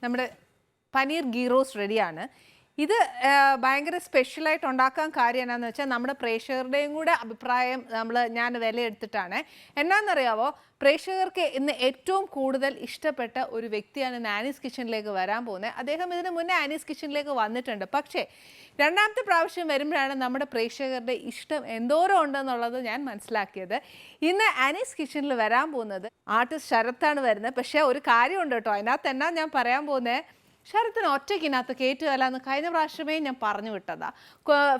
നമ്മുടെ പനീർ ഗീ റോസ്റ്റ് റെഡിയാണ്. ഇത് ഭയങ്കര സ്പെഷ്യലായിട്ട് ഉണ്ടാക്കാൻ കാര്യം എന്നാന്ന് വെച്ചാൽ നമ്മുടെ പ്രേക്ഷകരുടെയും കൂടെ അഭിപ്രായം ഞാൻ വിലയെടുത്തിട്ടാണ്. എന്നാണെന്നറിയാവോ, പ്രേക്ഷകർക്ക് ഇന്ന് ഏറ്റവും കൂടുതൽ ഇഷ്ടപ്പെട്ട ഒരു വ്യക്തിയാണ് ഇന്ന് ആനീസ് കിച്ചണിലേക്ക് വരാൻ പോകുന്നത്. അദ്ദേഹം ഇതിന് മുന്നേ ആനീസ് കിച്ചണിലേക്ക് വന്നിട്ടുണ്ട്. പക്ഷേ രണ്ടാമത്തെ പ്രാവശ്യം വരുമ്പോഴാണ് നമ്മുടെ പ്രേക്ഷകരുടെ ഇഷ്ടം എന്തോരം ഉണ്ടെന്നുള്ളത് ഞാൻ മനസ്സിലാക്കിയത്. ഇന്ന് ആനീസ് കിച്ചണിൽ വരാൻ പോകുന്നത് ആർട്ടിസ്റ്റ് ശരത്താണ് വരുന്നത്. പക്ഷേ ഒരു കാര്യമുണ്ട് കേട്ടോ, അതിനകത്ത് എന്നാ ഞാൻ പറയാൻ പോകുന്നത്, ശരത്തിന് ഒറ്റയ്ക്കിനകത്ത് കയറ്റുകയല്ല എന്ന് കഴിഞ്ഞ പ്രാവശ്യമേ ഞാൻ പറഞ്ഞു വിട്ടതാ.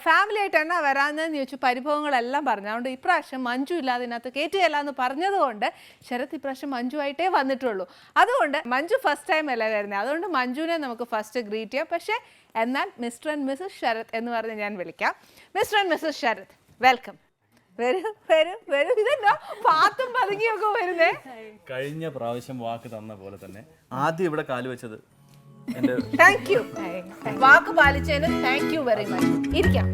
ഫാമിലി ആയിട്ട് എന്നാ വരാമെന്ന് ചോദിച്ചു, പരിഭവങ്ങളെല്ലാം പറഞ്ഞു. അതുകൊണ്ട് ഇപ്രാവശ്യം മഞ്ജു ഇല്ലാതെ ഇതിനകത്ത് കയറ്റുകയല്ല എന്ന് പറഞ്ഞതുകൊണ്ട് ശരത് ഇപ്രാവശ്യം മഞ്ജു ആയിട്ടേ വന്നിട്ടുള്ളൂ. അതുകൊണ്ട് മഞ്ജു ഫസ്റ്റ് ടൈം അല്ല വരുന്നത്, അതുകൊണ്ട് മഞ്ജുവിനെ നമുക്ക് ഫസ്റ്റ് ഗ്രീറ്റ് ചെയ്യാം. പക്ഷേ എന്നാൽ മിസ്റ്റർ ആൻഡ് മിസ്സസ് ശരത് എന്ന് പറഞ്ഞ് ഞാൻ വിളിക്കാം. Mister and missus Sharath, welcome. ഇതെന്നാ പാത്തും പതുങ്ങിയൊക്കെ വരുന്നേ? കഴിഞ്ഞ പ്രാവശ്യം വാക്ക് തന്ന പോലെ തന്നെ ആദ്യം ഇവിടെ കാല് വെച്ചത്. താങ്ക് യു, വാക്ക് പാലിച്ചതിന് താങ്ക് യു വെരി മച്ച്. ഇരിക്കാം.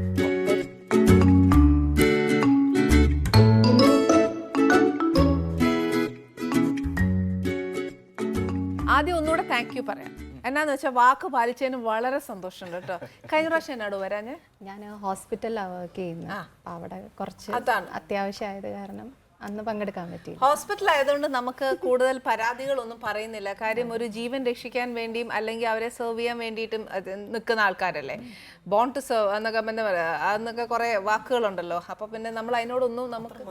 ആദ്യം ഒന്നുകൂടെ താങ്ക് യു പറയാം. എന്നാന്ന് വെച്ചാൽ വാക്ക് പാലിച്ചതിന് വളരെ സന്തോഷമുണ്ട് കേട്ടോ. കഴിഞ്ഞ പ്രാവശ്യം എന്നാടോ വരാഞ്ഞ്? ഞാൻ ഹോസ്പിറ്റലിലാണ് വർക്ക് ചെയ്യുന്നത്. അവിടെ കുറച്ച് അത്യാവശ്യമായത് കാരണം അന്ന് പങ്കെടുക്കാൻ പറ്റി. ഹോസ്പിറ്റൽ ആയതുകൊണ്ട് നമുക്ക് കൂടുതൽ പരാതികളൊന്നും പറയുന്നില്ല. കാര്യം ഒരു ജീവൻ രക്ഷിക്കാൻ വേണ്ടിയും അല്ലെങ്കിൽ അവരെ സെർവ് ചെയ്യാൻ വേണ്ടിയിട്ടും നിൽക്കുന്ന ആൾക്കാരല്ലേ. ബോൺ ടു സെർവ് എന്നൊക്കെ കുറെ വാക്കുകളുണ്ടല്ലോ. അപ്പൊ പിന്നെ നമ്മൾ അതിനോടൊന്നും നമുക്ക്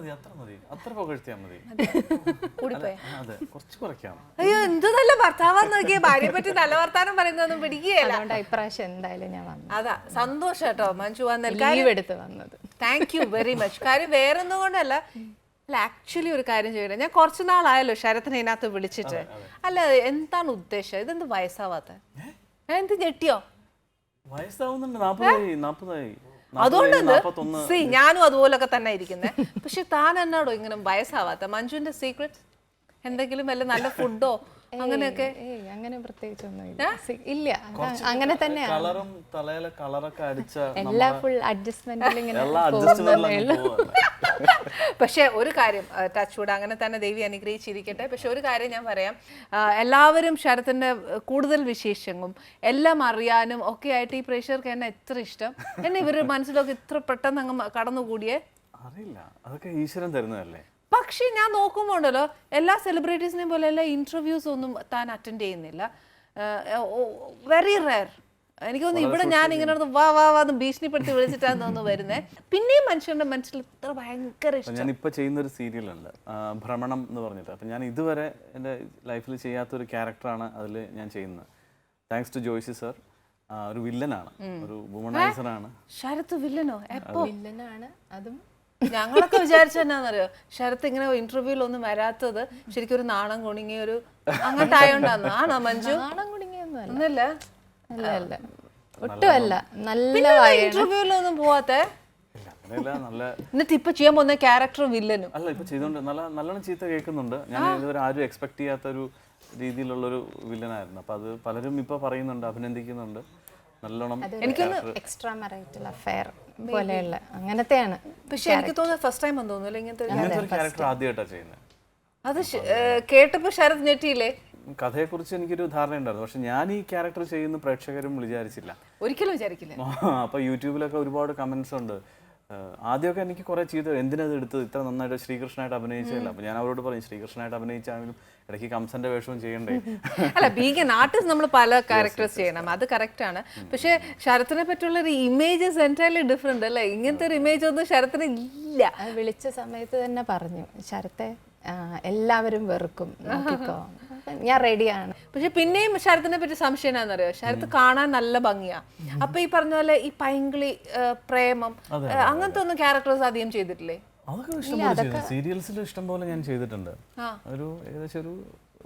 അയ്യോ എന്ത് നല്ല ഭർത്താവാന്ന് നോക്കിയേ, ഭാര്യയെ പറ്റി നല്ല വർത്താനം പറയുന്നതൊന്നും പിടിക്കുകയല്ല. ഇപ്രാവശ്യം എന്തായാലും ഞാൻ വന്നു. അതാ സന്തോഷം കേട്ടോ മഞ്ജു വന്നത്. Thank you very much. കാര്യം വേറൊന്നും കൊണ്ടല്ല, അല്ല ആക്ച്വലി ഒരു കാര്യം ചെയ്യട്ടെ, ഞാൻ കുറച്ച് നാളായല്ലോ ശരത്തിനെ ഇതിനകത്ത് വിളിച്ചിട്ട്. അല്ല എന്താണ് ഉദ്ദേശം? ഇതെന്ത് വയസ്സാവാത്ത? എന്ത് ഞെട്ടിയോ? അതുകൊണ്ട് ഞാനും അതുപോലൊക്കെ തന്നെ ഇരിക്കുന്നത്. പക്ഷെ താൻ എന്നാടോ ഇങ്ങനെ വയസ്സാവാത്ത? മഞ്ജുവിന്റെ സീക്രട്ട് എന്തെങ്കിലും വല്ല നല്ല ഫുഡോ അങ്ങനെയൊക്കെ? അങ്ങനെ പ്രത്യേകിച്ചൊന്നും ഇല്ല, അങ്ങനെ തന്നെയാണ്. എല്ലാ ഫുൾ അഡ്ജസ്റ്റ്മെന്റിൽ. പക്ഷെ ഒരു കാര്യം ടച്ച് വുഡ്, അങ്ങനെ തന്നെ ദേവി അനുഗ്രഹിച്ചിരിക്കട്ടെ. പക്ഷെ ഒരു കാര്യം ഞാൻ പറയാം, എല്ലാവരും ശരത്തിന്റെ കൂടുതൽ വിശേഷങ്ങളും എല്ലാം അറിയാനും ഒക്കെ ആയിട്ട് ഈ പ്രേക്ഷകർക്ക് എന്നെ എത്ര ഇഷ്ടം, എന്നെ ഇവരുടെ മനസ്സിലൊക്കെ ഇത്ര പെട്ടെന്ന് അങ്ങ് കടന്നുകൂടിയേ അറിയില്ല. അതൊക്കെ ഈശ്വരൻ തരുന്നതല്ലേ. പക്ഷെ ഞാൻ നോക്കുമ്പോൾ ഉണ്ടല്ലോ, എല്ലാ സെലിബ്രിറ്റീസിനെയും പോലെ എല്ലാ ഇന്റർവ്യൂസ് ഒന്നും താൻ അറ്റൻഡ് ചെയ്യുന്നില്ല. Very rare. എനിക്ക് തോന്നുന്നു ഇവിടെ ഞാൻ ഇങ്ങനെ വാ വാ വാന്ന് ഭീഷണിപ്പെടുത്തി വിളിച്ചിട്ടാണ് തോന്നുന്നു വരുന്നത്. പിന്നെയും മനുഷ്യരുടെ മനസ്സിൽ ഇത്ര ഭയങ്കര ഇഷ്ടം. ഞാൻ ഇപ്പൊ ചെയ്യുന്ന ഒരു സീരിയലുണ്ട്, ഭ്രമണം എന്ന് പറഞ്ഞിട്ട്. അപ്പൊ ഞാൻ ഇതുവരെ എൻ്റെ ലൈഫിൽ ചെയ്യാത്തൊരു ക്യാരക്ടറാണ് അതിൽ ഞാൻ ചെയ്യുന്നത്. Thanks to Joicy sir. ഒരു വില്ലനാണ്, ഒരു വുമണൈസർ ആണ്. ശരത്ത് വില്ലനോ? എപ്പോ വില്ലനാണ്? അതും ഞങ്ങളൊക്കെ വിചാരിച്ച എന്നാന്നറിയോ, ശരത്ത് ഇങ്ങനെ ഇന്റർവ്യൂലൊന്നും വരാത്തത് ശരിക്കും ഒരു നാണം കുണുങ്ങിയ ഒരു അങ്ങനത്തെ ആയോണ്ടാന്ന്. ആണോ മഞ്ജു? നാണം കുടുങ്ങിയൊന്നും ഒന്നുമില്ല, ഒട്ടുമല്ല. നല്ല ഇന്റർവ്യൂലൊന്നും പോവാത്തെ? എന്നിട്ട് ഇപ്പൊ ചെയ്യാൻ പോകുന്ന ക്യാരക്ടറും വില്ലനും അല്ല, ഇപ്പൊ ചെയ്തോണ്ട് നല്ലോണം ചീത്ത കേൾക്കുന്നുണ്ട്. ഞാൻ ഇതുവരെ ആരും എക്സ്പെക്ട് ചെയ്യാത്ത ഒരു രീതിയിലുള്ളൊരു വില്ലനായിരുന്നു. അപ്പൊ അത് പലരും ഇപ്പൊ പറയുന്നുണ്ട്, അഭിനന്ദിക്കുന്നുണ്ട്. നല്ലോണം എക്സ്ട്രാ മാരിറ്റൽ അഫെയർ പോലെയുള്ള അങ്ങനത്തെയാണ്. പക്ഷെ എനിക്ക് തോന്നുന്നത് ഫസ്റ്റ് ടൈം എന്ന് തോന്നുന്നു ഇങ്ങനത്തെ ഒരു ക്യാരക്ടർ ആദ്യമായിട്ടാണ് ചെയ്യുന്നത്. അത് കേട്ടപ്പോ ശരത് ഞെട്ടിയില്ലേ? കഥയെ കുറിച്ച് എനിക്കൊരു ധാരണ ഉണ്ടായിരുന്നു, പക്ഷെ ഞാൻ ഈ ക്യാരക്ടർ ചെയ്യുന്ന പ്രേക്ഷകരും വിചാരിച്ചില്ല, ഒരിക്കലും വിചാരിക്കില്ല. അപ്പൊ യൂട്യൂബിലൊക്കെ ഒരുപാട് കമന്റ്സ് ഉണ്ട്. ആദ്യമൊക്കെ എനിക്ക് കുറെ ചെയ്ത് എന്തിനത് എടുത്ത് ഇത്ര നന്നായിട്ട് ശ്രീകൃഷ്ണനായിട്ട് അഭിനയിച്ചല്ല. അപ്പൊ ഞാൻ അവരോട് പറയും, ശ്രീകൃഷ്ണനായിട്ട് അഭിനയിച്ചാണെങ്കിലും ഇടയ്ക്ക് കംസന്റെ വേഷവും ചെയ്യണ്ടേ. അല്ല, ബീങ് ആൻ ആർട്ടിസ്റ്റ് നമ്മൾ പല ക്യാരക്ടേഴ്സ് ചെയ്യണം, അത് കറക്റ്റ് ആണ്. പക്ഷെ ശരത്തിനെ പറ്റിയുള്ള ഒരു ഇമേജസ് എൻറ്റയർലി ഡിഫറെന്റ് അല്ലേ? ഇങ്ങനത്തെ ഒരു ഇമേജ് ഒന്നും ശരത്തിന് ഇല്ല. വിളിച്ച സമയത്ത് തന്നെ പറഞ്ഞു, ശരത്തെ എല്ലാവരും വെറുക്കും, നോക്കിക്കോ, ഞാൻ റെഡിയാണ്. പക്ഷെ പിന്നെയും ശരത്തിനെ പറ്റി സംശയം എന്നാന്നറിയോ, ശരത്ത് കാണാൻ നല്ല ഭംഗിയാ. അപ്പൊ ഈ പറഞ്ഞ പോലെ ഈ പൈങ്കിളി, പ്രേമം, അങ്ങനത്തെ ഒന്നും ക്യാരക്ടേഴ്സ് അധികം ചെയ്തിട്ടില്ലേ? സീരിയൽസിൽ ഇഷ്ടം പോലെ ഞാൻ ചെയ്തിട്ടുണ്ട്. ഒരു ഏകദേശം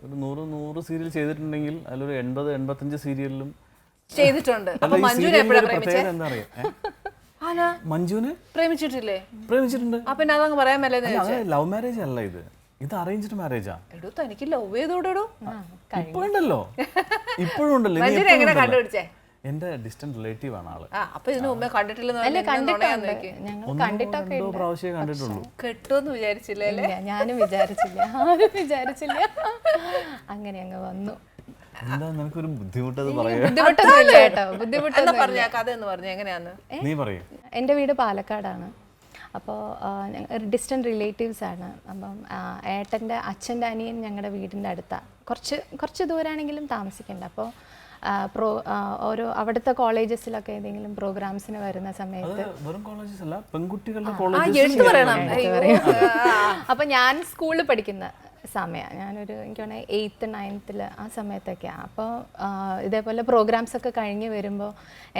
ഒരു 100 സീരിയൽ ചെയ്തിട്ടുണ്ടെങ്കിൽ അതിലൊരു 80-85 സീരിയലിലും ചെയ്തിട്ടുണ്ട്. മഞ്ജുവിനെ പ്രേമിച്ചിട്ടില്ലേ? പ്രേമിച്ചിട്ടുണ്ട്. അപ്പൊ അതങ്ങ് പറയാൻ മേലെ. ലവ് മാരേജ് അല്ല ഇത്, ഇത് അറേഞ്ച്ഡ് മാരേജാ. എടോ തനിക്ക് ലവ് ചെയ്തോടോ? ഇപ്പോഴുണ്ടല്ലോ, ഇപ്പോഴും ഉണ്ടല്ലോ. എങ്ങനെ കണ്ടുപിടിച്ചേ? എന്റെ ഡിസ്റ്റന്റ് റിലേറ്റീവ് ആണ് ആള്. അപ്പൊ ഇതിന് മുമ്പേ കണ്ടിട്ടില്ലെന്ന് പ്രാവശ്യമേ കണ്ടിട്ടുള്ളൂ. കെട്ടുമെന്ന് വിചാരിച്ചില്ലേ? ഞാനും വിചാരിച്ചില്ല, ആരും വിചാരിച്ചില്ല. അങ്ങനെ അങ്ങ് വന്നു. എന്താ നിനക്കൊരു ബുദ്ധിമുട്ടത് പറയാ? ബുദ്ധിമുട്ടൊന്നുമില്ല കേട്ടോ, എന്ന് ബുദ്ധിമുട്ടൊന്നും. പറഞ്ഞ കഥ എന്ന് പറഞ്ഞ എങ്ങനെയാന്ന്? നീ പറയൂ. എൻ്റെ വീട് പാലക്കാടാണ്. അപ്പോൾ ഡിസ്റ്റൻറ്റ് റിലേറ്റീവ്സ് ആണ്. അപ്പം ഏട്ടൻ്റെ അച്ഛൻ്റെ അനിയൻ ഞങ്ങളുടെ വീടിൻ്റെ അടുത്താണ്. കുറച്ച് ദൂരാണെങ്കിലും താമസിക്കേണ്ട. അപ്പോൾ ഓരോ അവിടുത്തെ കോളേജസിലൊക്കെ ഏതെങ്കിലും പ്രോഗ്രാംസിന് വരുന്ന സമയത്ത് വെറും കോളേജസ് അല്ല, പെൺകുട്ടികളുടെ എടുത്തു പറയണം. അപ്പം ഞാൻ സ്കൂളിൽ പഠിക്കുന്ന സമയമാണ്, ഞാനൊരു എനിക്ക് വേണേൽ 8th 9th ആ സമയത്തൊക്കെയാണ്. അപ്പോൾ ഇതേപോലെ പ്രോഗ്രാംസ് ഒക്കെ കഴിഞ്ഞ് വരുമ്പോൾ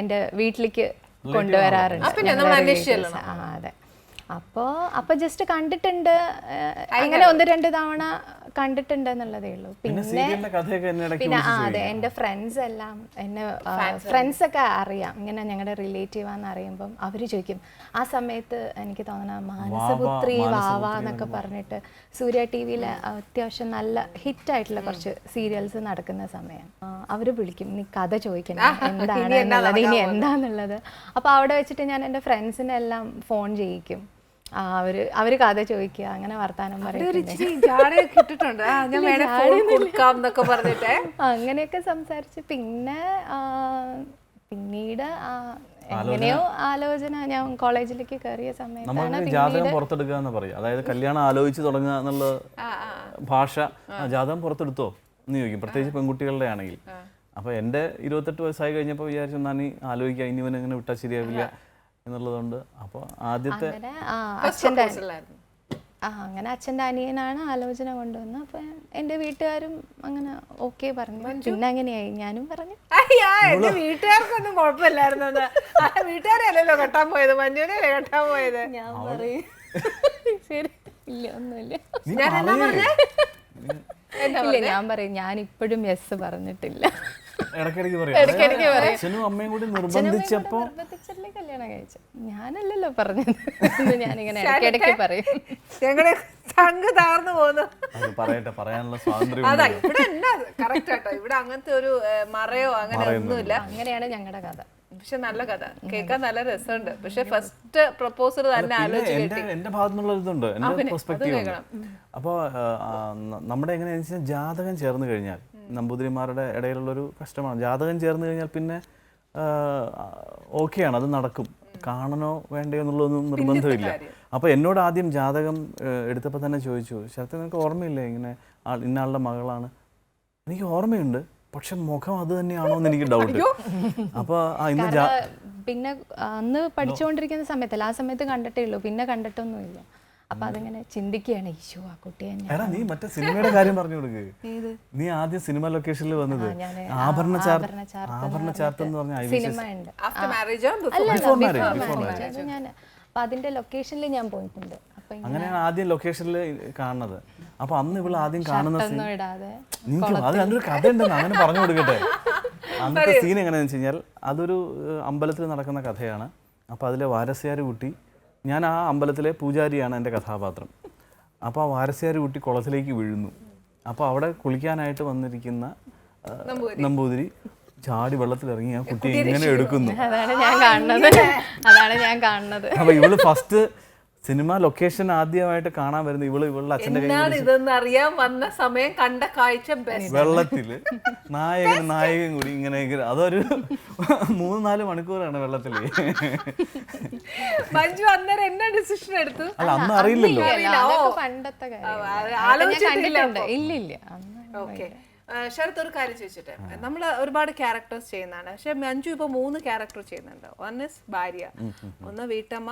എൻ്റെ വീട്ടിലേക്ക് കൊണ്ടുവരാറുണ്ട്. ആ അതെ. അപ്പോൾ ജസ്റ്റ് കണ്ടിട്ടുണ്ട്, അങ്ങനെ 1-2 തവണ കണ്ടിട്ടുണ്ട് എന്നുള്ളതേ ഉള്ളൂ. പിന്നെ അതെ, എൻ്റെ ഫ്രണ്ട്സ് എല്ലാം എന്നെ ഫ്രണ്ട്സൊക്കെ അറിയാം, ഇങ്ങനെ ഞങ്ങളുടെ റിലേറ്റീവാന്ന് അറിയുമ്പം അവർ ചോദിക്കും. ആ സമയത്ത് എനിക്ക് തോന്നണ മാനസപുത്രി വാവ എന്നൊക്കെ പറഞ്ഞിട്ട് സൂര്യ TV-യിൽ അത്യാവശ്യം നല്ല ഹിറ്റായിട്ടുള്ള കുറച്ച് സീരിയൽസ് നടക്കുന്ന സമയം അവർ വിളിക്കും, നീ കഥ ചോദിക്കണം എന്താണെന്നുള്ളത്, ഇനി എന്താന്നുള്ളത്. അപ്പോൾ അവിടെ വെച്ചിട്ട് ഞാൻ എൻ്റെ ഫ്രണ്ട്സിനെല്ലാം ഫോൺ ചെയ്യിക്കും. അവര് കഥ ചോദിക്കുക, അങ്ങനെ വർത്താനം അങ്ങനെയൊക്കെ സംസാരിച്ച് പിന്നീട് എങ്ങനെയോ ആലോചന, ഞാൻ കോളേജിലേക്ക് കയറിയ സമയത്താണ് ജാതകം പുറത്തെടുക്കുക പറയാ. അതായത് കല്യാണം ആലോചിച്ച് തുടങ്ങുക എന്നുള്ള ഭാഷ. ജാതകം പുറത്തെടുത്തോ എന്ന് ചോദിക്കും, പ്രത്യേകിച്ച് പെൺകുട്ടികളുടെ ആണെങ്കിൽ. അപ്പൊ എന്റെ 28 വയസ്സായി കഴിഞ്ഞപ്പോൾ വിചാരിച്ചു, ഞാൻ ആലോചിക്കാം, ഇനി ഇവൻ എങ്ങനെ വിട്ടാൽ ശരിയാവില്ല എന്നുള്ളതുകൊണ്ട്. അപ്പോൾ ആദ്യത്തെ അങ്ങനെ അച്ഛൻ്റെ അനിയനാണ് ആലോചന കൊണ്ടുവന്നത്. അപ്പൊ എൻ്റെ വീട്ടുകാരും അങ്ങനെ ഓക്കെ പറഞ്ഞു. പിന്നെ അങ്ങനെയായി, ഞാനും പറഞ്ഞു. എന്റെ വീട്ടുകാർക്കൊന്നും കുഴപ്പമില്ലായിരുന്നു. വീട്ടുകാരല്ലോ കെട്ടാൻ പോയത്, മഞ്ജുവിനല്ലേ കെട്ടാൻ പോയത്. ഞാൻ പറയും ശരി, ഇല്ല ഒന്നുമില്ല. ഇല്ല, ഞാൻ പറയും, ഞാൻ ഇപ്പോഴും യെസ് പറഞ്ഞിട്ടില്ല. അച്ഛനും അമ്മയും കൂടി നിർബന്ധിച്ചപ്പോ കല്യാണം കഴിച്ചു. ഞാനല്ലല്ലോ പറഞ്ഞത്. ഞാനിങ്ങനെ ഇടയ്ക്കിടയ്ക്ക് പറയും. ഞങ്ങളുടെ ചങ്ക് താർന്നു പോകുന്നു. പറയട്ടെ, പറയാനുള്ള സ്വാതന്ത്ര്യം. അതാ ഇവിടെ എന്നാ കറക്റ്റ് ആട്ടോ, ഇവിടെ അങ്ങനത്തെ ഒരു മറയോ അങ്ങനെ ഒന്നുമില്ല. അങ്ങനെയാണ് ഞങ്ങളുടെ കഥ. പക്ഷെ നല്ല കഥ കേൾക്കാൻ നല്ല രസമുണ്ട്. പക്ഷെ ഫസ്റ്റ് പ്രപ്പോസൽ തന്നെ ആലോചിച്ച് എന്റെ ഭാഗത്തുനിന്നുള്ള ഇതുണ്ട്, എന്റെ പെർസ്പെക്റ്റീവ് ഉണ്ട്. അപ്പോൾ നമ്മുടെ എങ്ങനെയാണെന്ന് വെച്ചാൽ ജാതകം ചേർന്ന് കഴിഞ്ഞാൽ, നമ്പൂതിരിമാരുടെ ഇടയിലുള്ളൊരു കഷ്ടമാണ്, ജാതകം ചേർന്ന് കഴിഞ്ഞാൽ പിന്നെ ഓക്കെയാണ്, അത് നടക്കും. കാണണോ വേണ്ടയോ എന്നുള്ളതൊന്നും നിർബന്ധമില്ല. അപ്പോൾ എന്നോട് ആദ്യം ജാതകം എടുത്തപ്പോൾ തന്നെ ചോദിച്ചു, ശരത്ത് നിനക്ക് ഓർമ്മയില്ലേ ഇങ്ങനെ ഇന്ന ആളുടെ മകളാണ്? എനിക്ക് ഓർമ്മയുണ്ട്, പക്ഷെ മുഖം അത് തന്നെയാണോ എന്ന് എനിക്ക് ഡൗട്ട്. അപ്പോൾ പിന്നെ അന്ന് പഠിച്ചുകൊണ്ടിരിക്കുന്ന സമയത്തല്ല, ആ സമയത്ത് കണ്ടിട്ടേ ഉള്ളൂ, പിന്നെ കണ്ടിട്ടൊന്നുമില്ല. അപ്പൊ അതിങ്ങനെ ചിന്തിക്കുകയാണ്, ഈശോ ആ കുട്ടിയെ. നീ മറ്റേ സിനിമയുടെ കാര്യം പറഞ്ഞു കൊടുക്ക്. നീ ആദ്യം സിനിമ ലൊക്കേഷനിൽ വന്നത് ആഭരണ ചാർത്ത് എന്ന് പറഞ്ഞ സിനിമ ഉണ്ട്. ഞാൻ അപ്പൊ അതിന്റെ ലൊക്കേഷനിൽ ഞാൻ പോയിട്ടുണ്ട്. അങ്ങനെയാണ് ആദ്യം ലൊക്കേഷനിൽ കാണുന്നത്. അപ്പൊ അന്ന് ഇവള് ആദ്യം കാണുന്ന അത് അതിനൊരു കഥ ഉണ്ടെന്ന് അങ്ങനെ പറഞ്ഞു കൊടുക്കട്ടെ. അന്നത്തെ സീൻ എങ്ങനെയാണെന്ന് വെച്ച് കഴിഞ്ഞാൽ, അതൊരു അമ്പലത്തിൽ നടക്കുന്ന കഥയാണ്. അപ്പോൾ അതിലെ വാരസ്യാര് കുട്ടി, ഞാൻ ആ അമ്പലത്തിലെ പൂജാരിയാണ് എൻ്റെ കഥാപാത്രം. അപ്പോൾ ആ വാരസ്യാര് കുട്ടി കുളത്തിലേക്ക് വീഴുന്നു. അപ്പോൾ അവിടെ കുളിക്കാനായിട്ട് വന്നിരിക്കുന്ന നമ്പൂതിരി ചാടി വെള്ളത്തിലിറങ്ങി ആ കുട്ടി ഇങ്ങനെ എടുക്കുന്നു. അതാണ് ഞാൻ കാണുന്നത്. അപ്പോൾ ഇവള് ഫസ്റ്റ് സിനിമ ലൊക്കേഷൻ ആദ്യമായിട്ട് കാണാൻ വരുന്ന ഇവളുടെ അച്ഛൻ്റെ ഇതെന്ന് അറിയാൻ വന്ന സമയം കണ്ട കാഴ്ച വെള്ളത്തില് നായകൻ കൂടി ഇങ്ങനെ, അതൊരു 3-4 മണിക്കൂറാണ് വെള്ളത്തില്. മഞ്ജു അന്നേരം എന്നാ ഡിസിഷൻ എടുത്തു? അല്ല, അന്ന് അറിയില്ലല്ലോ. പണ്ടത്തെ ഇല്ല. ശരത്ത്, ഒരു കാര്യം ചോദിച്ചിട്ട്, നമ്മൾ ഒരുപാട് ക്യാരക്ടേഴ്സ് ചെയ്യുന്നതാണ്. പക്ഷെ മഞ്ജു ഇപ്പൊ 3 ക്യാരക്ടർ ചെയ്യുന്നുണ്ട്. ഒന്ന് ഭാര്യ, ഒന്ന് വീട്ടമ്മ,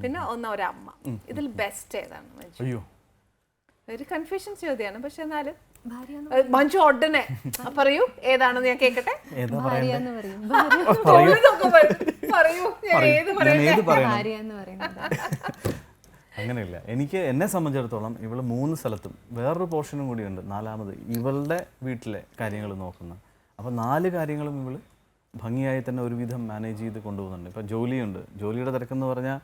പിന്നെ ഒന്ന് ഒരമ്മ. ഇതിൽ ബെസ്റ്റ് ഏതാണ് മഞ്ജു? അയ്യോ, ഒരു കൺഫ്യൂഷൻ ചോദ്യമാണ്. പക്ഷെ എന്നാലും മഞ്ജു ഉടനെ പറയൂ, ഏതാണെന്ന് ഞാൻ കേൾക്കട്ടെ. അങ്ങനെയില്ല. എനിക്ക് എന്നെ സംബന്ധിച്ചിടത്തോളം ഇവള് 3 സ്ഥലത്തും, വേറൊരു പോർഷനും കൂടിയുണ്ട് 4ാമത്, ഇവളുടെ വീട്ടിലെ കാര്യങ്ങൾ നോക്കുന്ന. അപ്പോൾ 4 കാര്യങ്ങളും ഇവള് ഭംഗിയായി തന്നെ ഒരുവിധം മാനേജ് ചെയ്ത് കൊണ്ടുപോകുന്നുണ്ട്. ഇപ്പം ജോലിയുണ്ട്, ജോലിയുടെ തിരക്കെന്ന് പറഞ്ഞാൽ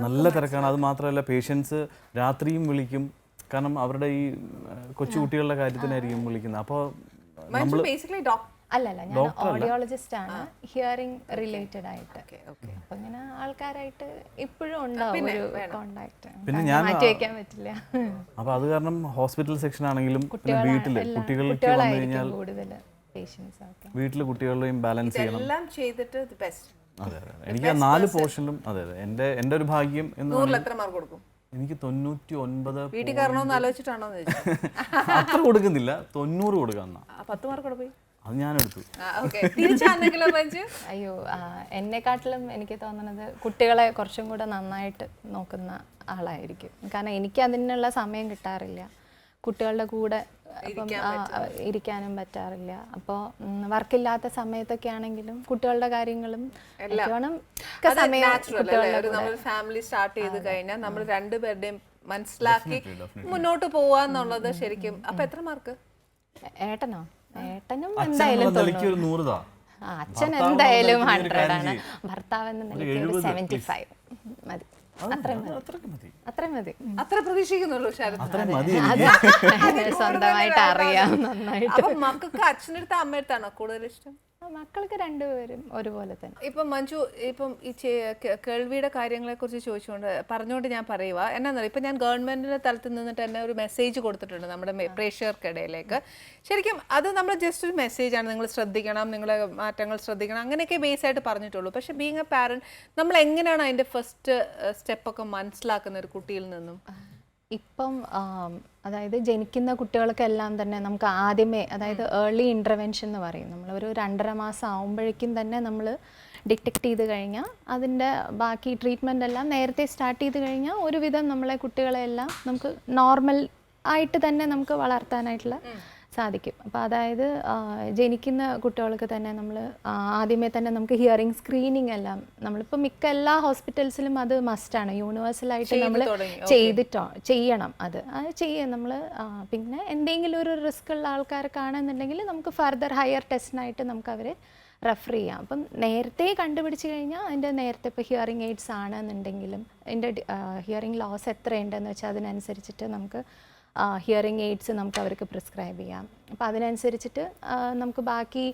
നല്ല തിരക്കാണ്. അത് മാത്രമല്ല, പേഷ്യൻസ് രാത്രിയും വിളിക്കും, കാരണം അവരുടെ ഈ കൊച്ചുകുട്ടികളുടെ കാര്യത്തിനായിരിക്കും വിളിക്കുന്നത്. അപ്പോൾ നമ്മൾ അല്ലല്ല, ഞാൻ ഓഡിയോളജിസ്റ്റ് ആണ്, ഹിയറിംഗ് റിലേറ്റഡ് ആയിട്ട്. അപ്പൊ ഇങ്ങനെ ആൾക്കാരായിട്ട് ഇപ്പോഴും ഉണ്ടാവും ഒരു കോണ്ടാക്ട്, മാറ്റി വെക്കാൻ പറ്റില്ല. അപ്പൊ അത് കാരണം ഹോസ്പിറ്റൽ സെക്ഷൻ ആണെങ്കിലും വീട്ടില് കുട്ടികൾക്ക് വന്നു കഴിഞ്ഞാൽ കൂടുതൽ പേഷ്യൻസ് ഒക്കെ വീട്ടില് കുട്ടികളുടെയും ബാലൻസ് ചെയ്യണം. എല്ലാം ചെയ്തിട്ട് ബെസ്റ്റ്. അതെ അതെ, എനിക്ക് ആ 4 പോർഷനിലും അതെ അതെ എൻ്റെ ഒരു ഭാഗ്യം എന്ന് പറഞ്ഞാൽ എത്ര മാർക്ക് കൊടുക്കും? എനിക്ക് 99 വീട്ടിൽ കയറണമെന്ന് ആലോചിച്ചിട്ടാണോ അത്ര കൊടുക്കുന്നില്ല, 90 കൊടുക്കാം. 10 മാർക്ക് കൂടെ പോയി അത് ഞാനെടുത്തു. അയ്യോ, എന്നെക്കാട്ടിലും എനിക്ക് തോന്നുന്നത് കുട്ടികളെ കുറച്ചും കൂടെ നന്നായിട്ട് നോക്കുന്ന ആളായിരിക്കും. കാരണം എനിക്ക് അതിനുള്ള സമയം കിട്ടാറില്ല, കുട്ടികളുടെ കൂടെ അപ്പം ഇരിക്കാനും പറ്റാറില്ല. അപ്പോൾ വർക്കില്ലാത്ത സമയത്തൊക്കെ ആണെങ്കിലും കുട്ടികളുടെ കാര്യങ്ങളും ഫാമിലി സ്റ്റാർട്ട് ചെയ്ത് കഴിഞ്ഞാൽ നമ്മൾ രണ്ടുപേരുടെയും മനസ്സിലാക്കി മുന്നോട്ട് പോവാന്നുള്ളത് ശരിക്കും. അപ്പൊ എത്ര മാർക്ക്? ഏട്ടനോ? ഏട്ടനും എന്തായാലും 100. അച്ഛൻ എന്തായാലും 100 ആണ്. ഭർത്താവ് എന്ന നിലയ്ക്ക് 75 മതി. അത്ര മതി. അത്ര പ്രതീക്ഷിക്കുന്നുള്ളൂ. സ്വന്തമായിട്ട് അറിയാം നന്നായിട്ട്. അപ്പൊ മക്കൾക്ക് അച്ഛനടുത്ത് അമ്മയടുത്താണോ കൂടുതൽ ഇഷ്ടം? മക്കൾക്ക് രണ്ടുപേരും ഒരുപോലെ തന്നെ. ഇപ്പം മഞ്ജു, ഇപ്പം ഈ കേൾവിയുടെ കാര്യങ്ങളെ കുറിച്ച് പറഞ്ഞുകൊണ്ട് ഞാൻ പറയുക എന്നാന്നറിയാം, ഇപ്പം ഞാൻ ഗവൺമെന്റിന്റെ തലത്തിൽ നിന്നിട്ട് തന്നെ ഒരു മെസ്സേജ് കൊടുത്തിട്ടുണ്ട് നമ്മുടെ പ്രേക്ഷകർക്കിടയിലേക്ക്. ശരിക്കും അത് നമ്മൾ ജസ്റ്റ് ഒരു മെസ്സേജാണ്, നിങ്ങൾ ശ്രദ്ധിക്കണം, നിങ്ങളെ മാറ്റങ്ങൾ ശ്രദ്ധിക്കണം, അങ്ങനെയൊക്കെ ബേസ് ആയിട്ട് പറഞ്ഞിട്ടുള്ളൂ. പക്ഷെ ബീങ് എ പാരന്റ് നമ്മൾ എങ്ങനെയാണ് അതിന്റെ ഫസ്റ്റ് സ്റ്റെപ്പൊക്കെ മനസ്സിലാക്കുന്ന ഒരു കുട്ടിയിൽ നിന്നും? ഇപ്പം അതായത് ജനിക്കുന്ന കുട്ടികൾക്കെല്ലാം തന്നെ നമുക്ക് ആദ്യമേ, അതായത് ഏർലി ഇൻ്റർവെൻഷൻ എന്ന് പറയും, നമ്മളൊരു 2.5 മാസം ആകുമ്പോഴേക്കും തന്നെ നമ്മൾ ഡിറ്റക്ട് ചെയ്ത് കഴിഞ്ഞാൽ അതിൻ്റെ ബാക്കി ട്രീറ്റ്മെൻ്റ് എല്ലാം നേരത്തെ സ്റ്റാർട്ട് ചെയ്ത് കഴിഞ്ഞാൽ ഒരുവിധം നമ്മളെ കുട്ടികളെല്ലാം നമുക്ക് നോർമൽ ആയിട്ട് തന്നെ നമുക്ക് വളർത്താനായിട്ടുള്ള സാധിക്കും. അപ്പോൾ അതായത് ജനിക്കുന്ന കുട്ടികൾക്ക് തന്നെ നമ്മൾ ആദ്യമേ തന്നെ നമുക്ക് ഹിയറിംഗ് സ്ക്രീനിങ് എല്ലാം നമ്മളിപ്പോൾ മിക്ക എല്ലാ ഹോസ്പിറ്റൽസിലും അത് മസ്റ്റാണ്, യൂണിവേഴ്സലായിട്ട് നമ്മൾ ചെയ്യണം. അത് ചെയ്യാം നമ്മൾ. പിന്നെ എന്തെങ്കിലും ഒരു റിസ്ക് ഉള്ള ആൾക്കാർക്കാണെന്നുണ്ടെങ്കിൽ നമുക്ക് ഫർദർ ഹയർ ടെസ്റ്റിനായിട്ട് നമുക്ക് അവരെ റെഫർ ചെയ്യാം. അപ്പം നേരത്തെ കണ്ടുപിടിച്ച് കഴിഞ്ഞാൽ അതിൻ്റെ നേരത്തെ ഇപ്പോൾ ഹിയറിംഗ് എയ്ഡ്സ് ആണെന്നുണ്ടെങ്കിലും അതിൻ്റെ ഹിയറിംഗ് ലോസ് എത്രയുണ്ടെന്ന് വെച്ചാൽ അതിനനുസരിച്ചിട്ട് നമുക്ക് ഹിയറിംഗ് എയ്ഡ്സ് നമുക്ക് അവർക്ക് പ്രിസ്ക്രൈബ് ചെയ്യാം. അപ്പോൾ അതിനനുസരിച്ചിട്ട് നമുക്ക് ബാക്കി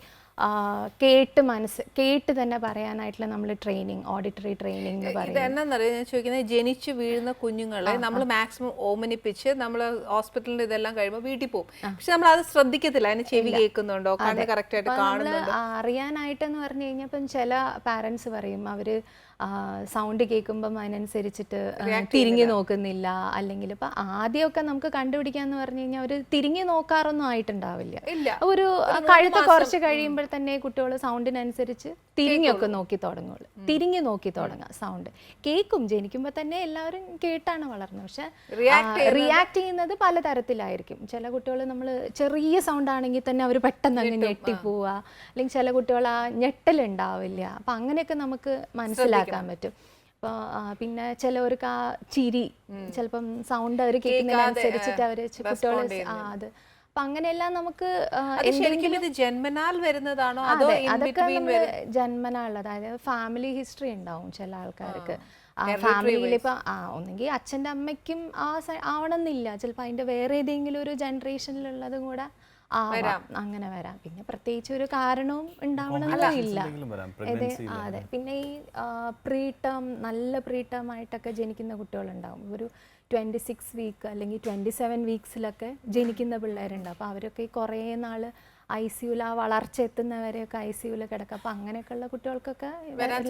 കേട്ട് തന്നെ പറയാനായിട്ടുള്ള നമ്മൾ ട്രെയിനിങ്, ഓഡിറ്ററി ട്രെയിനിങ് എന്ന് പറയും. എന്നാന്നറിയാം ഞാൻ ചോദിക്കുന്നത്, ജനിച്ച് വീഴുന്ന കുഞ്ഞുങ്ങളെ നമ്മൾ മാക്സിമം ഓമനിപ്പിച്ച് നമ്മൾ ഹോസ്പിറ്റലിൽ ഇതെല്ലാം കഴിയുമ്പോൾ വീട്ടിൽ പോകും. പക്ഷെ നമ്മൾ അത് ശ്രദ്ധിക്കത്തില്ല, അതിന് ചെവി കേൾക്കുന്നുണ്ടോ, കണ്ണ് കറക്റ്റ് ആയിട്ട് കാണുന്നുണ്ടോ അറിയാനായിട്ടെന്ന് പറഞ്ഞു കഴിഞ്ഞാൽ ഇപ്പം ചില പാരൻസ് പറയും അവർ സൗണ്ട് കേൾക്കുമ്പം അതിനനുസരിച്ചിട്ട് തിരിഞ്ഞു നോക്കുന്നില്ല. അല്ലെങ്കിൽ ഇപ്പം ആദ്യമൊക്കെ നമുക്ക് കണ്ടുപിടിക്കാന്ന് പറഞ്ഞു കഴിഞ്ഞാൽ അവർ തിരിഞ്ഞു നോക്കാറൊന്നും ആയിട്ടുണ്ടാവില്ല. ഒരു കഴുത്ത് കുറച്ച് കഴിയുമ്പോൾ തന്നെ കുട്ടികൾ സൗണ്ടിനനുസരിച്ച് തിരിഞ്ഞു നോക്കി തുടങ്ങുക. സൗണ്ട് കേൾക്കും, ജനിക്കുമ്പോൾ തന്നെ എല്ലാവരും കേട്ടാണ് വളർന്നത്. പക്ഷെ റിയാക്ട് ചെയ്യുന്നത് പലതരത്തിലായിരിക്കും. ചില കുട്ടികൾ നമ്മൾ ചെറിയ സൗണ്ട് ആണെങ്കിൽ തന്നെ അവർ പെട്ടെന്ന് അങ്ങ് ഞെട്ടിപ്പോവുക, അല്ലെങ്കിൽ ചില കുട്ടികൾ ആ ഞെട്ടലുണ്ടാവില്ല. അപ്പം അങ്ങനെയൊക്കെ നമുക്ക് മനസ്സിലാക്കാൻ പറ്റും. അപ്പോൾ പിന്നെ ചിലവർക്ക് ആ ചിരി ചിലപ്പം സൗണ്ട് അവർ കേൾക്കുന്നതിനനുസരിച്ചിട്ട് അവർ കുട്ടികൾ അത് അപ്പം അങ്ങനെയെല്ലാം നമുക്ക് ജന്മനാൽ വരുന്നതാണോ? അതൊക്കെ നമ്മൾ ജന്മനാൾ, അതായത് ഫാമിലി ഹിസ്റ്ററി ഉണ്ടാവും ചില ആൾക്കാർക്ക്. ആ ഫാമിലിയിൽ ഇപ്പം ഒന്നെങ്കിൽ അച്ഛൻ്റെ അമ്മയ്ക്കും ആവണമെന്നില്ല, ചിലപ്പോൾ അതിൻ്റെ വേറെ ഏതെങ്കിലും ഒരു ജനറേഷനിലുള്ളതും കൂടെ അങ്ങനെ വരാം. പിന്നെ പ്രത്യേകിച്ച് ഒരു കാരണവും ഉണ്ടാവണമെന്നില്ല. അതെ. പിന്നെ ഈ നല്ല പ്രീ ടേം ആയിട്ടൊക്കെ ജനിക്കുന്ന കുട്ടികളുണ്ടാവും. ഒരു 26 വീക്ക് അല്ലെങ്കിൽ 27 വീക്സിലൊക്കെ ജനിക്കുന്ന പിള്ളേരുണ്ടാവും. അപ്പോൾ അവരൊക്കെ ഈ കുറേ നാൾ ICUയിൽ ആ വളർച്ച എത്തുന്നവരെയൊക്കെ ICUയിൽ കിടക്കുക. അപ്പം അങ്ങനെയൊക്കെയുള്ള കുട്ടികൾക്കൊക്കെ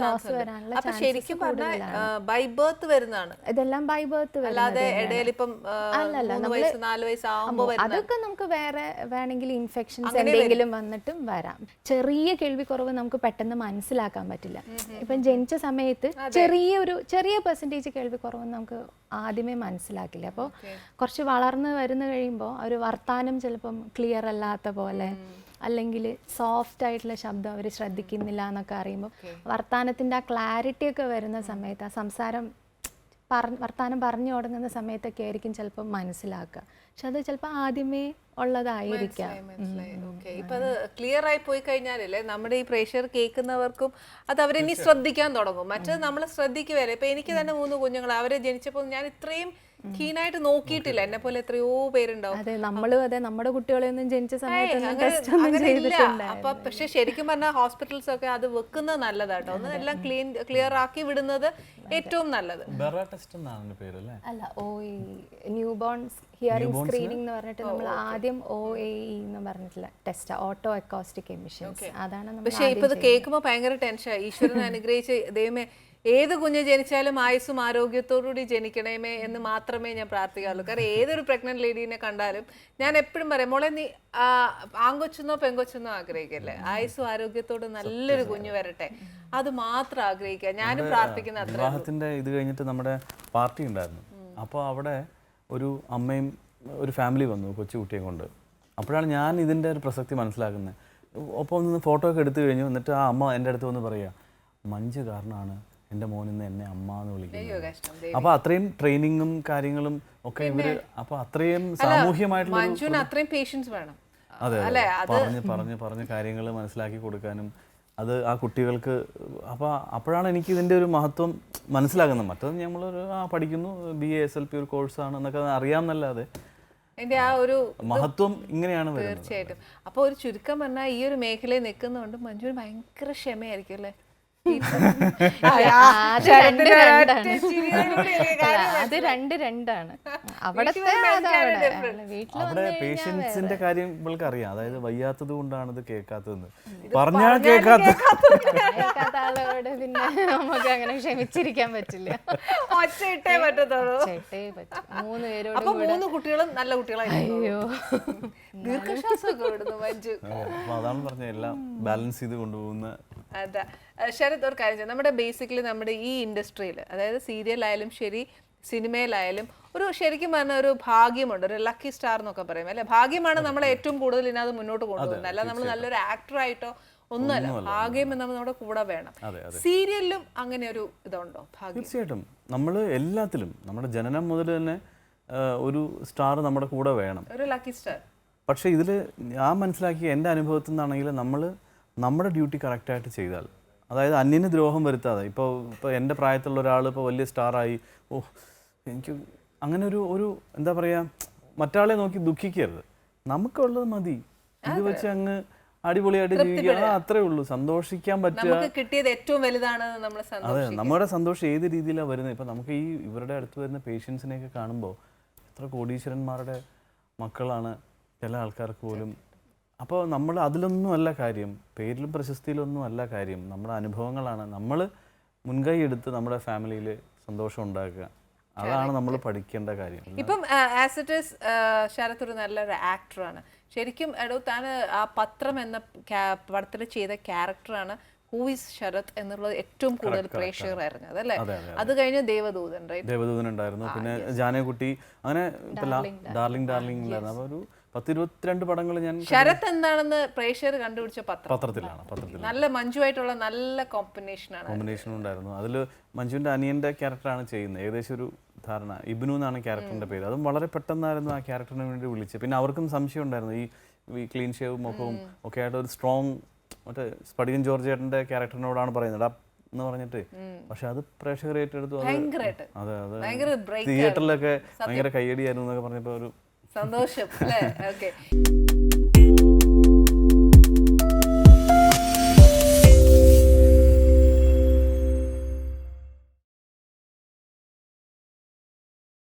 ലോസ് വരാനുള്ള ചാൻസസ് കൂടുതലാണ്. ബൈ ബർത്ത് വരുന്നതാണ് ഇതെല്ലാം, ബൈ ബർത്ത് അല്ലാതെ അതൊക്കെ നമുക്ക് വേറെ വേണമെങ്കിൽ ഇൻഫെക്ഷൻസ് എന്തെങ്കിലും വന്നിട്ടും വരാം. ചെറിയ കേൾവിക്കുറവ് നമുക്ക് പെട്ടെന്ന് മനസ്സിലാക്കാൻ പറ്റില്ല. ഇപ്പം ജനിച്ച സമയത്ത് ചെറിയ പെർസെൻറ്റേജ് കേൾവിക്കുറവ് നമുക്ക് ആദ്യമേ മനസ്സിലാക്കില്ല. അപ്പോൾ കുറച്ച് വളർന്ന് വരുന്ന കഴിയുമ്പോൾ ഒരു വർത്താനം ചിലപ്പം ക്ലിയർ അല്ലാത്ത പോലെ, അല്ലെങ്കിൽ സോഫ്റ്റ് ആയിട്ടുള്ള ശബ്ദം അവർ ശ്രദ്ധിക്കുന്നില്ല എന്നൊക്കെ അറിയുമ്പോൾ വർത്താനത്തിൻ്റെ ആ ക്ലാരിറ്റി ഒക്കെ വരുന്ന സമയത്ത്, ആ സംസാരം വർത്താനം പറഞ്ഞു തുടങ്ങുന്ന സമയത്തൊക്കെ ആയിരിക്കും ചിലപ്പോൾ മനസ്സിലാക്കുക. പക്ഷെ അത് ചിലപ്പോൾ ആദ്യമേ ഉള്ളതായിരിക്കാം. ഇപ്പൊ അത് ക്ലിയർ ആയി പോയി കഴിഞ്ഞാലല്ലേ നമ്മുടെ ഈ പ്രേക്ഷകർ കേൾക്കുന്നവർക്കും അത് അവരിനി ശ്രദ്ധിക്കാൻ തുടങ്ങും. മറ്റത് നമ്മൾ ശ്രദ്ധിക്കുകയല്ലേ. ഇപ്പൊ എനിക്ക് തന്നെ 3 കുഞ്ഞുങ്ങൾ, അവരെ ജനിച്ചപ്പോൾ ഞാൻ ഇത്രയും കീനായിട്ട് നോക്കിയിട്ടില്ല. എന്നെ പോലെ എത്രയോ പേരുണ്ടാവും. അതെ, നമ്മളും അതെ, നമ്മുടെ കുട്ടികളെയൊന്നും ജനിച്ച സമയത്തൊന്നും അങ്ങനെ- ടെസ്റ്റ് ഒന്നും അങ്ങനെ ഇല്ല. ചെയ്തിട്ടുണ്ടായിരുന്നു. അപ്പൊ പക്ഷെ ശരിക്കും പറഞ്ഞാൽ ഹോസ്പിറ്റൽസ് ഒക്കെ അത് വെക്കുന്നത് നല്ലതാട്ടോ. ഒന്ന് എല്ലാം ക്ലിയർ ആക്കി വിടുന്നത് ഏറ്റവും നല്ലത്. ബെറ ടെസ്റ്റ് എന്നാണ് പേര് അല്ലേ? അല്ല, OAE, new born hearing screening എന്ന് പറഞ്ഞിട്ട് നമ്മൾ ആദ്യം OAE എന്ന് പറഞ്ഞിട്ടുള്ള ടെസ്റ്റ്, ഓട്ടോ അക്കോസ്റ്റിക് എമിഷൻസ്, അതാണ് നമ്മൾ പക്ഷെ ഇപ്പൊ ഇത് കേൾക്കുമ്പോ ഭയങ്കര ടെൻഷൻ. ഈശ്വരൻ അനുഗ്രഹിച്ച് ദൈവമേ ഏത് കുഞ്ഞ് ജനിച്ചാലും ആയുസ്സും ആരോഗ്യത്തോടുകൂടി ജനിക്കണമേ എന്ന് മാത്രമേ ഞാൻ പ്രാർത്ഥിക്കാറുള്ളൂ. കാരണം ഏതൊരു പ്രഗ്നന്റ് ലേഡീനെ കണ്ടാലും ഞാൻ എപ്പോഴും പറയും, മോളെ നീ ആങ്കൊച്ചെന്നോ പെങ്കൊച്ചെന്നോ ആഗ്രഹിക്കല്ലേ, ആയുസ്സും ആരോഗ്യത്തോട് നല്ലൊരു കുഞ്ഞ് വരട്ടെ, അത് മാത്രം ആഗ്രഹിക്കുക. ഞാനും പ്രാർത്ഥിക്കുന്ന അത്ര. വിവാഹത്തിന്റെ ഇത് കഴിഞ്ഞിട്ട് നമ്മുടെ പാർട്ടി ഉണ്ടായിരുന്നു. അപ്പോൾ അവിടെ ഒരു അമ്മയും ഒരു ഫാമിലി വന്നു കൊച്ചുകുട്ടിയെ കൊണ്ട്. അപ്പോഴാണ് ഞാൻ ഇതിൻ്റെ ഒരു പ്രസക്തി മനസ്സിലാക്കുന്നത്. ഒപ്പം നിന്ന് ഫോട്ടോ ഒക്കെ എടുത്തു കഴിഞ്ഞു. എന്നിട്ട് ആ അമ്മ എൻ്റെ അടുത്ത് വന്ന് പറയുക, മഞ്ജു കാരണമാണ് എൻ്റെ മോനിന്ന് എന്നെ അമ്മ എന്ന് വിളിക്കുന്നത്. അപ്പോൾ അത്രയും ട്രെയിനിങ്ങും കാര്യങ്ങളും ഒക്കെ ഇവര്, അപ്പോൾ അത്രയും സാമൂഹ്യമായിട്ടുള്ള മഞ്ജുവിന് അത്രയും പേഷ്യൻസ് വേണം. അതെ, പറഞ്ഞ് കാര്യങ്ങൾ മനസ്സിലാക്കി കൊടുക്കാനും അത് ആ കുട്ടികൾക്ക്. അപ്പോൾ അപ്പോഴാണ് എനിക്ക് ഇതിൻ്റെ ഒരു മഹത്വം മനസ്സിലാകുന്നത്. മറ്റത് നമ്മളൊരു പഠിക്കുന്നു, BA SLP ഒരു കോഴ്സാണ് എന്നൊക്കെ അറിയാമെന്നല്ലാതെ എന്റെ ആ ഒരു മഹത്വം ഇങ്ങനെയാണ് വരുന്നത്. തീർച്ചയായിട്ടും. അപ്പൊ ഒരു ചുരുക്കം പറഞ്ഞാൽ ഈ ഒരു മേഖലയിൽ നിൽക്കുന്നതുകൊണ്ട് മഞ്ജുവിന് ഭയങ്കര ക്ഷമയായിരിക്കും അല്ലേ? അത് രണ്ടാണ്. അവിടത്തെ അവിടെ പേഷ്യൻസിന്റെ കാര്യം ഇവൾക്ക് അറിയാം. അതായത് വയ്യാത്തത് കൊണ്ടാണ് ഇത് കേൾക്കാത്തതെന്ന് പറഞ്ഞാൽ കേൾക്കാത്ത ആളോട് പിന്നെ നമുക്ക് അങ്ങനെ ക്ഷമിച്ചിരിക്കാൻ പറ്റില്ല. ഒച്ചയിട്ടേ പറ്റത്തുള്ളൂ. 3 പേരോട്. അപ്പൊ 3 കുട്ടികളും നല്ല കുട്ടികളായിരുന്നു. അയ്യോ, ദീർഘശ്വാസമൊക്കെ വിടുന്നു മഞ്ജു. അതാണ് പറഞ്ഞ എല്ലാം ബാലൻസ് ചെയ്ത് കൊണ്ടുപോകുന്ന. അതാ ശരത്, ഒരു കാര്യം ചെയ്യാം. നമ്മുടെ ബേസിക്കലി നമ്മുടെ ഈ ഇൻഡസ്ട്രിയിൽ, അതായത് സീരിയലായാലും ശരി സിനിമയിലായാലും, ഒരു ശരിക്കും പറഞ്ഞ ഒരു ഭാഗ്യമുണ്ട്, ഒരു ലക്കി സ്റ്റാർ എന്നൊക്കെ പറയും അല്ലെ. ഭാഗ്യമാണ് നമ്മളെ ഏറ്റവും കൂടുതൽ ഇതിനകത്ത് മുന്നോട്ട് കൊണ്ടുപോകുന്നത്. അല്ല നമ്മൾ നല്ലൊരു ആക്ടറായിട്ടോ ഒന്നുമല്ല, ഭാഗ്യം നമ്മൾ നമ്മുടെ കൂടെ വേണം. സീരിയലിലും അങ്ങനെ ഒരു ഇതുണ്ടോ ഭാഗ്യം? തീർച്ചയായിട്ടും. നമ്മൾ എല്ലാത്തിലും നമ്മുടെ ജനനം മുതൽ തന്നെ ഒരു സ്റ്റാർ നമ്മുടെ കൂടെ വേണം, ഒരു ലക്കി സ്റ്റാർ. പക്ഷേ ഇതിൽ ഞാൻ മനസ്സിലാക്കിയ എൻ്റെ അനുഭവത്തിൽ നിന്നാണെങ്കിൽ നമ്മൾ നമ്മുടെ ഡ്യൂട്ടി കറക്റ്റായിട്ട് ചെയ്താൽ, അതായത് അന്യന് ദ്രോഹം വരുത്താതെ. ഇപ്പോൾ എൻ്റെ പ്രായത്തിലുള്ള ഒരാൾ ഇപ്പോൾ വലിയ സ്റ്റാറായി, എനിക്ക് അങ്ങനെ ഒരു എന്താ പറയുക, മറ്റാളെ നോക്കി ദുഃഖിക്കരുത്. നമുക്കുള്ളത് മതി, ഇത് വെച്ച് അങ്ങ് അടിപൊളിയായിട്ട് ജീവിക്കുക, അത്രേ ഉള്ളൂ. സന്തോഷിക്കാൻ പറ്റുക, കിട്ടിയത് ഏറ്റവും വലുതാണ്. അതെ, നമ്മുടെ സന്തോഷം ഏത് രീതിയിലാണ് വരുന്നത്. ഇപ്പം നമുക്ക് ഇവരുടെ അടുത്ത് വരുന്ന പേഷ്യൻസിനെയൊക്കെ കാണുമ്പോൾ എത്ര കോടീശ്വരന്മാരുടെ മക്കളാണ് ചില ആൾക്കാർക്ക് പോലും. അപ്പോൾ നമ്മൾ അതിലൊന്നും അല്ല കാര്യം, പേരിലും പ്രശസ്തിയിലൊന്നും അല്ല കാര്യം, നമ്മുടെ അനുഭവങ്ങളാണ്. നമ്മൾ മുൻകൈ എടുത്ത് നമ്മുടെ ഫാമിലിയിൽ സന്തോഷം ഉണ്ടാക്കുക, അതാണ് നമ്മൾ പഠിക്കേണ്ട കാര്യം. ഇപ്പം ആസ് ഇറ്റ് ഈസ് ശരത് ഒരു നല്ലൊരു ആക്ടറാണ്. ശരിക്കും താൻ ആ പത്രം എന്ന പടത്തിൽ ചെയ്ത ക്യാരക്ടറാണ് ഹൂ ഈസ് ശരത് എന്നുള്ളത് ഏറ്റവും കൂടുതൽ പ്രേക്ഷകർ അറിഞ്ഞത് അല്ലേ. അത് കഴിഞ്ഞ് ദേവദൂതൻ ഉണ്ടായിരുന്നു, പിന്നെ ജാനകുട്ടി, അങ്ങനെ ഡാർലിംഗ് ഉണ്ടായിരുന്നു. അപ്പോൾ ഒരു 10-22 പടങ്ങൾ ഞാൻ. ശരത് എന്താണെന്ന് പ്രേക്ഷകർ കണ്ടുപിടിച്ച പത്രത്തിലാണ്. നല്ല മഞ്ജുവായിട്ടുള്ള നല്ല കോമ്പിനേഷൻ ഉണ്ടായിരുന്നു. അതിൽ മഞ്ജുവിന്റെ അനിയന്റെ ക്യാരക്ടറാണ് ചെയ്യുന്നത്. ഏകദേശം ഒരു ധാരണ, ഇബ്നു എന്നാണ് ക്യാരക്ടറിന്റെ പേര്. അതും വളരെ പെട്ടെന്നായിരുന്നു ആ ക്യാരക്ടറിന് വേണ്ടി വിളിച്ചത്. പിന്നെ അവർക്കും സംശയം ഉണ്ടായിരുന്നു, ഈ ക്ലീൻ ഷേവ് മുഖവും ഒക്കെ ആയിട്ട് ഒരു സ്ട്രോങ്, മറ്റേ സ്പടികൻ ജോർജ് ചേട്ടന്റെ ക്യാരക്ടറിനോടാണ് പറയുന്നത് എന്ന് പറഞ്ഞിട്ട്. പക്ഷെ അത് പ്രേക്ഷകർ ഏറ്റെടുത്തു. അതെ, തിയേറ്ററിലൊക്കെ ഭയങ്കര കയ്യടിയായിരുന്നു എന്നൊക്കെ പറഞ്ഞപ്പോൾ ഒരു സന്തോഷം അല്ലേ. ഓക്കെ.